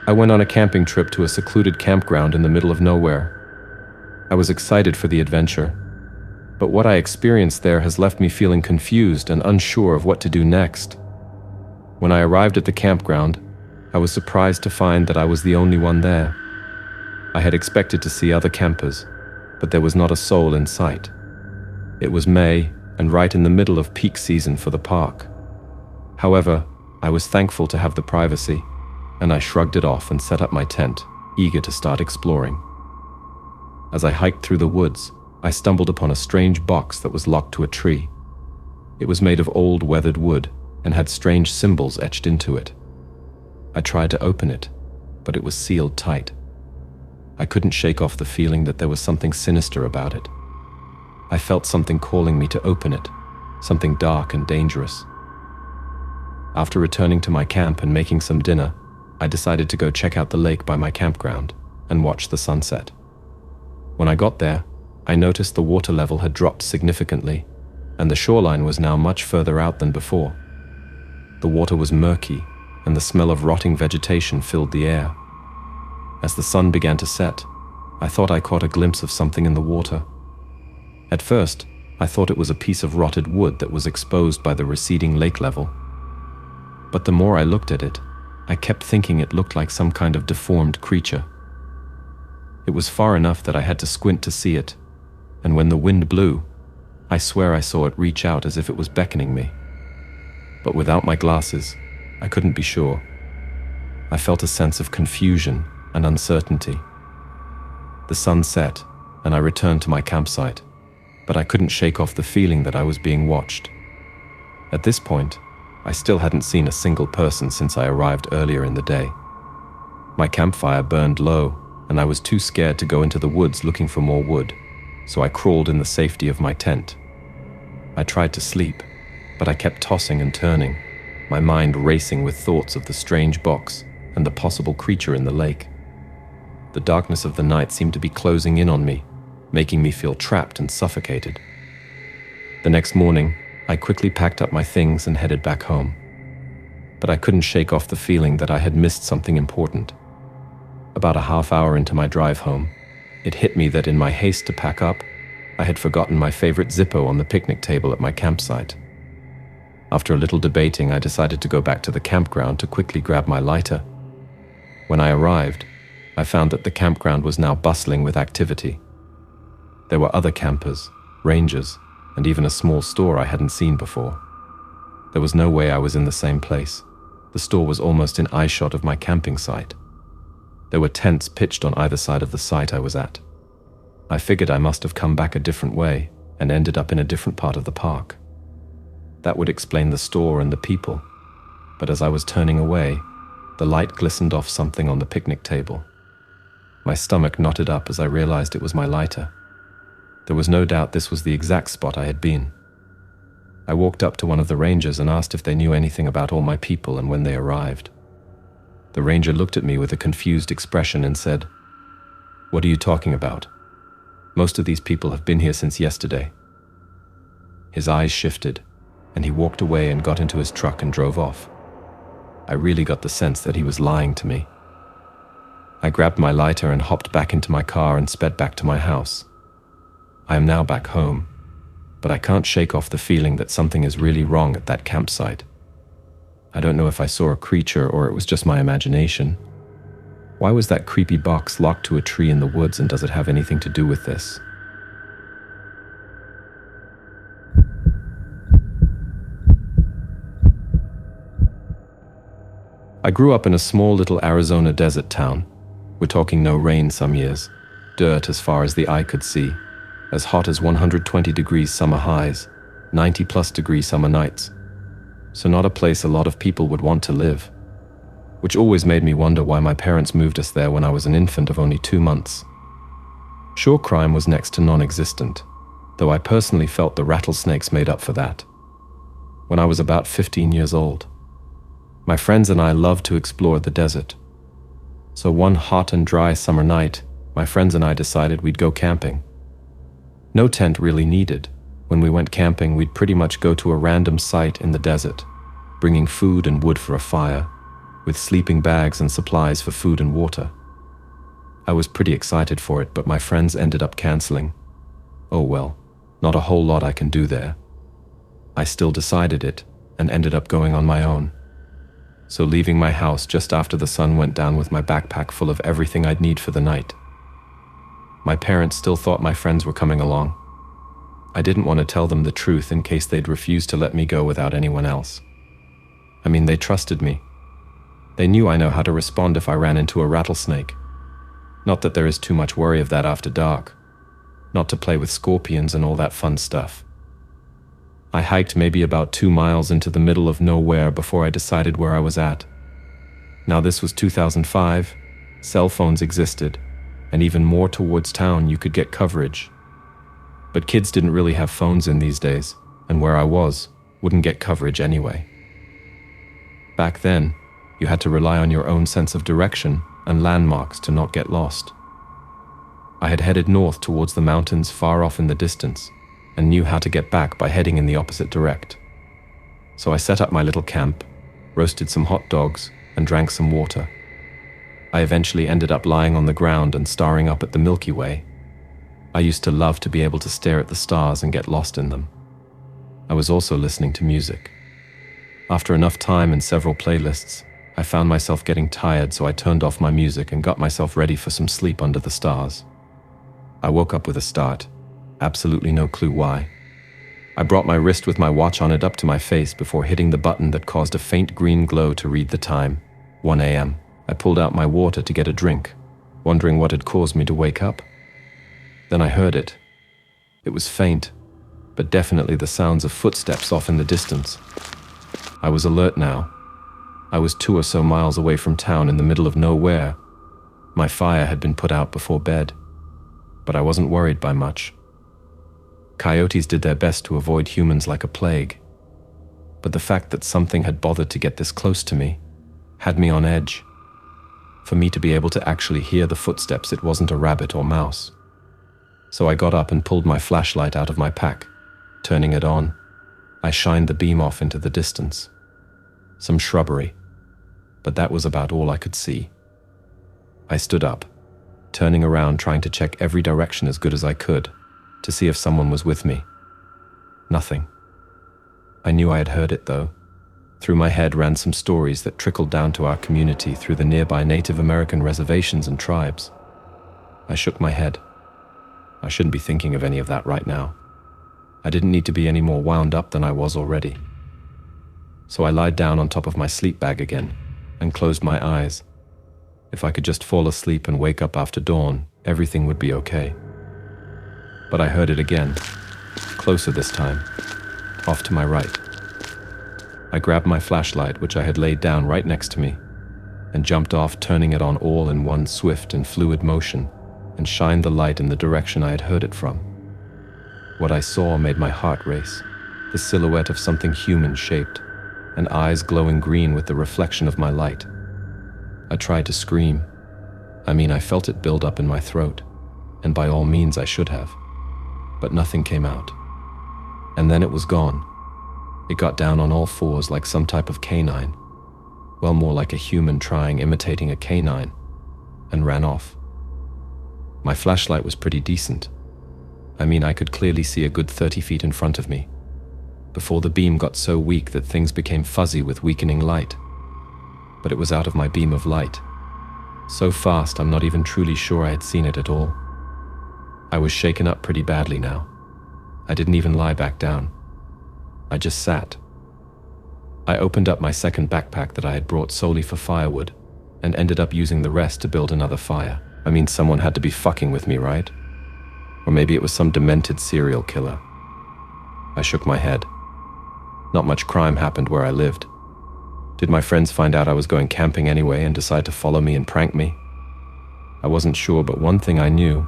I went on a camping trip to a secluded campground in the middle of nowhere. I was excited for the adventure, but what I experienced there has left me feeling confused and unsure of what to do next. When I arrived at the campground, I was surprised to find that I was the only one there. I had expected to see other campers, but there was not a soul in sight. It was May, and right in the middle of peak season for the park. However, I was thankful to have the privacy, and I shrugged it off and set up my tent, eager to start exploring. As I hiked through the woods, I stumbled upon a strange box that was locked to a tree. It was made of old weathered wood and had strange symbols etched into it. I tried to open it, but it was sealed tight. I couldn't shake off the feeling that there was something sinister about it. I felt something calling me to open it, something dark and dangerous. After returning to my camp and making some dinner, I decided to go check out the lake by my campground and watch the sunset. When I got there, I noticed the water level had dropped significantly, and the shoreline was now much further out than before. The water was murky, and the smell of rotting vegetation filled the air. As the sun began to set, I thought I caught a glimpse of something in the water. At first, I thought it was a piece of rotted wood that was exposed by the receding lake level. But the more I looked at it, I kept thinking it looked like some kind of deformed creature. It was far enough that I had to squint to see it, and when the wind blew, I swear I saw it reach out as if it was beckoning me. But without my glasses, I couldn't be sure. I felt a sense of confusion and uncertainty. The sun set, and I returned to my campsite, but I couldn't shake off the feeling that I was being watched. At this point, I still hadn't seen a single person since I arrived earlier in the day. My campfire burned low, and I was too scared to go into the woods looking for more wood, so I crawled in the safety of my tent. I tried to sleep, but I kept tossing and turning, my mind racing with thoughts of the strange box and the possible creature in the lake. The darkness of the night seemed to be closing in on me, making me feel trapped and suffocated. The next morning, I quickly packed up my things and headed back home. But I couldn't shake off the feeling that I had missed something important. About a half hour into my drive home, it hit me that in my haste to pack up, I had forgotten my favorite Zippo on the picnic table at my campsite. After a little debating, I decided to go back to the campground to quickly grab my lighter. When I arrived, I found that the campground was now bustling with activity. There were other campers, rangers, and even a small store I hadn't seen before. There was no way I was in the same place. The store was almost in eyeshot of my camping site. There were tents pitched on either side of the site I was at. I figured I must have come back a different way and ended up in a different part of the park. That would explain the store and the people, but as I was turning away, the light glistened off something on the picnic table. My stomach knotted up as I realized it was my lighter. There was no doubt this was the exact spot I had been. I walked up to one of the rangers and asked if they knew anything about all my people and when they arrived. The ranger looked at me with a confused expression and said, "What are you talking about? Most of these people have been here since yesterday." His eyes shifted, and he walked away and got into his truck and drove off. I really got the sense that he was lying to me. I grabbed my lighter and hopped back into my car and sped back to my house. I am now back home, but I can't shake off the feeling that something is really wrong at that campsite. I don't know if I saw a creature or it was just my imagination. Why was that creepy box locked to a tree in the woods, and does it have anything to do with this? I grew up in a small little Arizona desert town. We're talking no rain some years, dirt as far as the eye could see, as hot as 120 degrees summer highs, 90+ degree summer nights. So not a place a lot of people would want to live, which always made me wonder why my parents moved us there when I was an infant of only 2 months. Sure, crime was next to non-existent, though I personally felt the rattlesnakes made up for that. When I was about 15 years old, my friends and I loved to explore the desert. So one hot and dry summer night, my friends and I decided we'd go camping. No tent really needed. When we went camping, we'd pretty much go to a random site in the desert, bringing food and wood for a fire, with sleeping bags and supplies for food and water. I was pretty excited for it, but my friends ended up canceling. Oh well, not a whole lot I can do there. I still decided it and ended up going on my own. So leaving my house just after the sun went down with my backpack full of everything I'd need for the night. My parents still thought my friends were coming along. I didn't want to tell them the truth in case they'd refuse to let me go without anyone else. I mean, they trusted me. They knew I know how to respond if I ran into a rattlesnake. Not that there is too much worry of that after dark. Not to play with scorpions and all that fun stuff. I hiked maybe about 2 miles into the middle of nowhere before I decided where I was at. Now this was 2005, cell phones existed, and even more towards town you could get coverage. But kids didn't really have phones in these days, and where I was wouldn't get coverage anyway. Back then, you had to rely on your own sense of direction and landmarks to not get lost. I had headed north towards the mountains far off in the distance, and knew how to get back by heading in the opposite direct. So I set up my little camp, roasted some hot dogs, and drank some water. I eventually ended up lying on the ground and staring up at the Milky Way. I used to love to be able to stare at the stars and get lost in them. I was also listening to music. After enough time and several playlists, I found myself getting tired, so I turned off my music and got myself ready for some sleep under the stars. I woke up with a start, absolutely no clue why. I brought my wrist with my watch on it up to my face before hitting the button that caused a faint green glow to read the time, 1 a.m. I pulled out my water to get a drink, wondering what had caused me to wake up. Then I heard it. It was faint, but definitely the sounds of footsteps off in the distance. I was alert now. I was 2 or so miles away from town in the middle of nowhere. My fire had been put out before bed, but I wasn't worried by much. Coyotes did their best to avoid humans like a plague, but the fact that something had bothered to get this close to me had me on edge. For me to be able to actually hear the footsteps, it wasn't a rabbit or mouse. So I got up and pulled my flashlight out of my pack. Turning it on, I shined the beam off into the distance. Some shrubbery, but that was about all I could see. I stood up, turning around trying to check every direction as good as I could, to see if someone was with me. Nothing. I knew I had heard it though. Through my head ran some stories that trickled down to our community through the nearby Native American reservations and tribes. I shook my head. I shouldn't be thinking of any of that right now. I didn't need to be any more wound up than I was already. So I lied down on top of my sleep bag again and closed my eyes. If I could just fall asleep and wake up after dawn, everything would be okay. But I heard it again, closer this time, off to my right. I grabbed my flashlight, which I had laid down right next to me, and jumped off, turning it on all in one swift and fluid motion, and shined the light in the direction I had heard it from. What I saw made my heart race, the silhouette of something human-shaped, and eyes glowing green with the reflection of my light. I tried to scream. I felt it build up in my throat, and by all means I should have. But nothing came out. And then it was gone. It got down on all fours like some type of canine. Well, more like a human imitating a canine, and ran off. My flashlight was pretty decent. I could clearly see a good 30 feet in front of me, before the beam got so weak that things became fuzzy with weakening light. But it was out of my beam of light. So fast, I'm not even truly sure I had seen it at all. I was shaken up pretty badly now. I didn't even lie back down. I just sat. I opened up my second backpack that I had brought solely for firewood, and ended up using the rest to build another fire. Someone had to be fucking with me, right? Or maybe it was some demented serial killer. I shook my head. Not much crime happened where I lived. Did my friends find out I was going camping anyway and decide to follow me and prank me? I wasn't sure, but one thing I knew,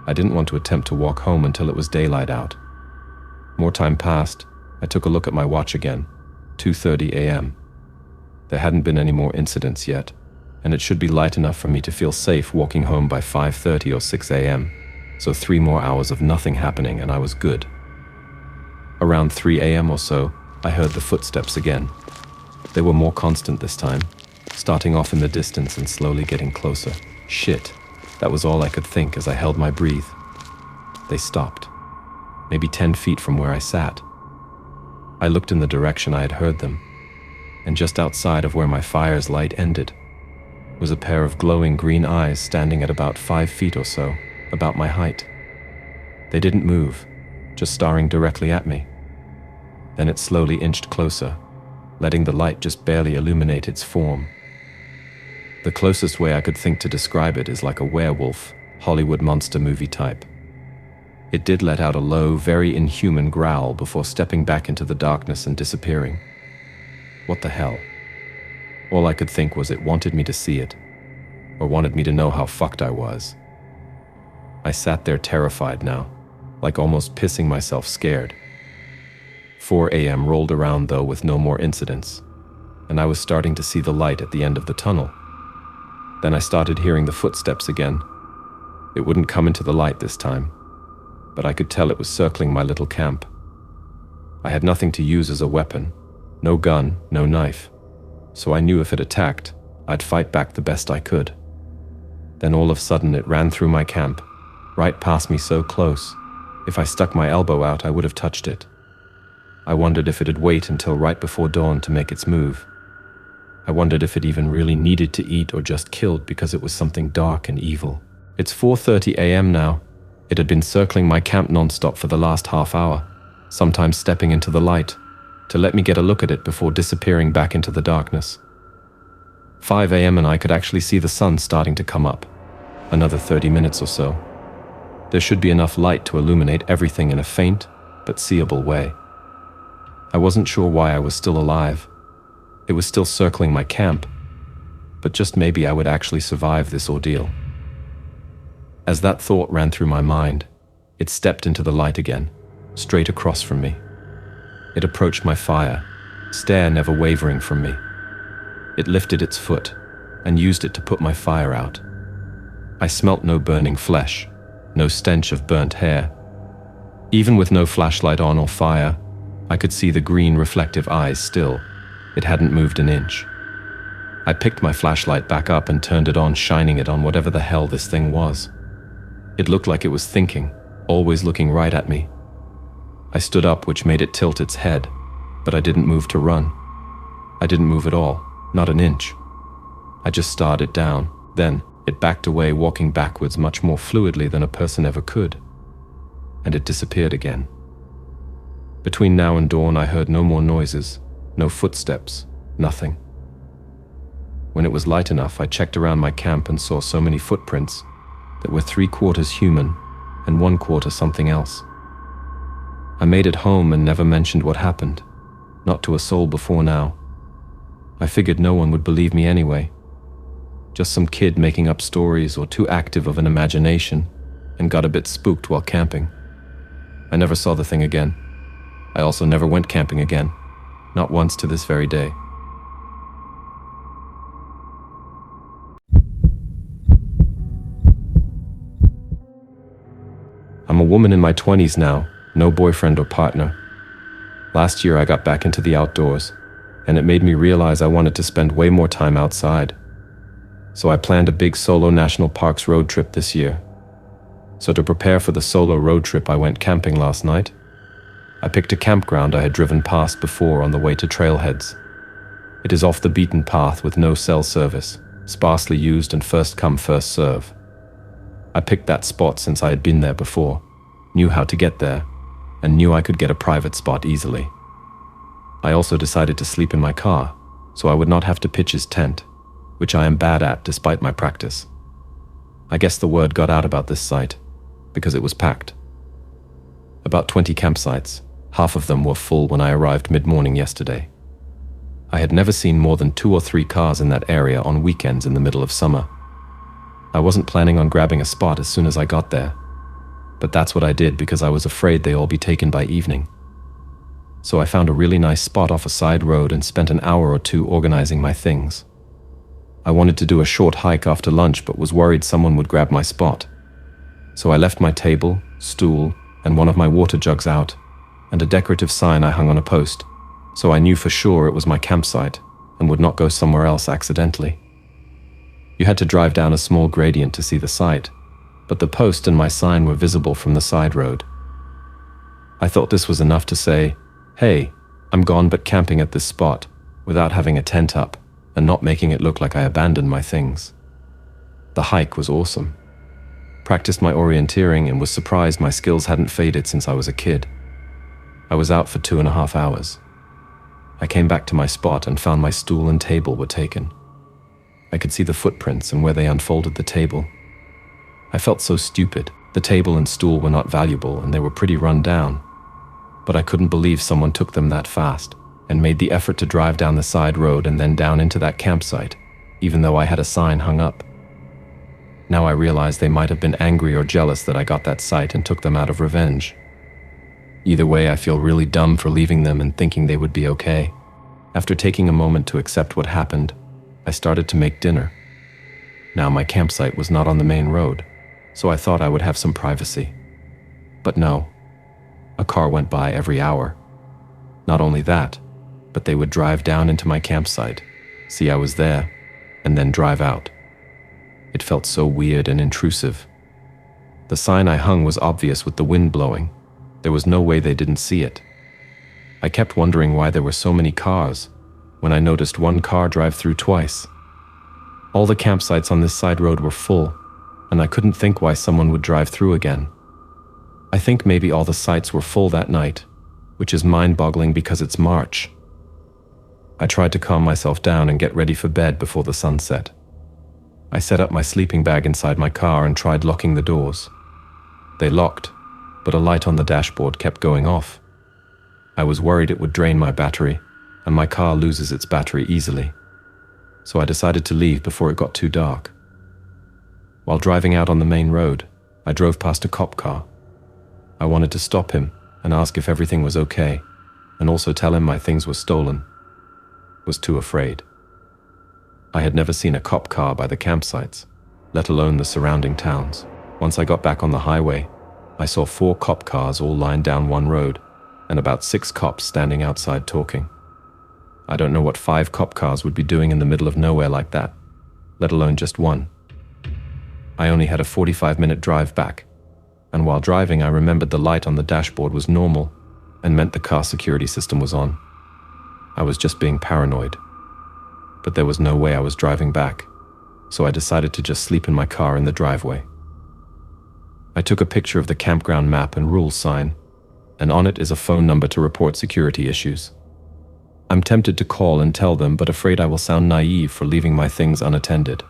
I didn't want to attempt to walk home until it was daylight out. More time passed. I took a look at my watch again, 2:30 a.m. There hadn't been any more incidents yet, and it should be light enough for me to feel safe walking home by 5:30 or 6 a.m., so 3 more hours of nothing happening and I was good. Around 3 a.m. or so, I heard the footsteps again. They were more constant this time, starting off in the distance and slowly getting closer. Shit, that was all I could think as I held my breath. They stopped, maybe 10 feet from where I sat. I looked in the direction I had heard them, and just outside of where my fire's light ended was a pair of glowing green eyes standing at about 5 feet or so, about my height. They didn't move, just staring directly at me. Then it slowly inched closer, letting the light just barely illuminate its form. The closest way I could think to describe it is like a werewolf, Hollywood monster movie type. It did let out a low, very inhuman growl before stepping back into the darkness and disappearing. What the hell? All I could think was it wanted me to see it, or wanted me to know how fucked I was. I sat there terrified now, like almost pissing myself scared. 4 a.m. rolled around though with no more incidents, and I was starting to see the light at the end of the tunnel. Then I started hearing the footsteps again. It wouldn't come into the light this time, but I could tell it was circling my little camp. I had nothing to use as a weapon, no gun, no knife, so I knew if it attacked, I'd fight back the best I could. Then all of a sudden it ran through my camp, right past me so close, if I stuck my elbow out I would have touched it. I wondered if it'd wait until right before dawn to make its move. I wondered if it even really needed to eat or just killed because it was something dark and evil. It's 4:30 a.m. now. It had been circling my camp non-stop for the last half hour, sometimes stepping into the light, to let me get a look at it before disappearing back into the darkness. 5 a.m. and I could actually see the sun starting to come up. Another 30 minutes or so. There should be enough light to illuminate everything in a faint but seeable way. I wasn't sure why I was still alive. It was still circling my camp, but just maybe I would actually survive this ordeal. As that thought ran through my mind, it stepped into the light again, straight across from me. It approached my fire, stare never wavering from me. It lifted its foot and used it to put my fire out. I smelt no burning flesh, no stench of burnt hair. Even with no flashlight on or fire, I could see the green reflective eyes still. It hadn't moved an inch. I picked my flashlight back up and turned it on, shining it on whatever the hell this thing was. It looked like it was thinking, always looking right at me. I stood up, which made it tilt its head, but I didn't move to run. I didn't move at all, not an inch. I just stared it down. Then it backed away, walking backwards much more fluidly than a person ever could. And it disappeared again. Between now and dawn, I heard no more noises, no footsteps, nothing. When it was light enough, I checked around my camp and saw so many footprints that were 3/4 human and 1/4 something else. I made it home and never mentioned what happened, not to a soul before now. I figured no one would believe me anyway. Just some kid making up stories or too active of an imagination, and got a bit spooked while camping. I never saw the thing again. I also never went camping again, not once to this very day. I'm a woman in my 20s now, no boyfriend or partner. Last year I got back into the outdoors, and it made me realize I wanted to spend way more time outside. So I planned a big solo national parks road trip this year. So to prepare for the solo road trip, I went camping last night. I picked a campground I had driven past before on the way to trailheads. It is off the beaten path with no cell service, sparsely used and first come, first serve. I picked that spot since I had been there before, knew how to get there, and knew I could get a private spot easily. I also decided to sleep in my car, so I would not have to pitch his tent, which I am bad at despite my practice. I guess the word got out about this site, because it was packed. About 20 campsites, half of them were full when I arrived mid-morning yesterday. I had never seen more than 2 or 3 cars in that area on weekends in the middle of summer. I wasn't planning on grabbing a spot as soon as I got there, but that's what I did because I was afraid they'd all be taken by evening. So I found a really nice spot off a side road and spent an hour or 2 organizing my things. I wanted to do a short hike after lunch but was worried someone would grab my spot. So I left my table, stool, and one of my water jugs out, and a decorative sign I hung on a post, so I knew for sure it was my campsite, and would not go somewhere else accidentally. You had to drive down a small gradient to see the site, but the post and my sign were visible from the side road. I thought this was enough to say, "Hey, I'm gone but camping at this spot," without having a tent up and not making it look like I abandoned my things. The hike was awesome. Practiced my orienteering and was surprised my skills hadn't faded since I was a kid. I was out for 2.5 hours. I came back to my spot and found my stool and table were taken. I could see the footprints and where they unfolded the table. I felt so stupid. The table and stool were not valuable and they were pretty run down. But I couldn't believe someone took them that fast and made the effort to drive down the side road and then down into that campsite, even though I had a sign hung up. Now I realize they might have been angry or jealous that I got that site and took them out of revenge. Either way, I feel really dumb for leaving them and thinking they would be okay. After taking a moment to accept what happened, I started to make dinner. Now my campsite was not on the main road, so I thought I would have some privacy. But no, a car went by every hour. Not only that, but they would drive down into my campsite, see I was there, and then drive out. It felt so weird and intrusive. The sign I hung was obvious with the wind blowing. There was no way they didn't see it. I kept wondering why there were so many cars, when I noticed one car drive through twice. All the campsites on this side road were full, and I couldn't think why someone would drive through again. I think maybe all the sites were full that night, which is mind-boggling because it's March. I tried to calm myself down and get ready for bed before the sun set. I set up my sleeping bag inside my car and tried locking the doors. They locked, but a light on the dashboard kept going off. I was worried it would drain my battery, and my car loses its battery easily. So I decided to leave before it got too dark. While driving out on the main road, I drove past a cop car. I wanted to stop him and ask if everything was okay, and also tell him my things were stolen. Was too afraid. I had never seen a cop car by the campsites, let alone the surrounding towns. Once I got back on the highway, I saw 4 cop cars all lined down one road, and about 6 cops standing outside talking. I don't know what 5 cop cars would be doing in the middle of nowhere like that, let alone just one. I only had a 45-minute drive back, and while driving I remembered the light on the dashboard was normal and meant the car security system was on. I was just being paranoid. But there was no way I was driving back, so I decided to just sleep in my car in the driveway. I took a picture of the campground map and rules sign, and on it is a phone number to report security issues. I'm tempted to call and tell them, but afraid I will sound naive for leaving my things unattended.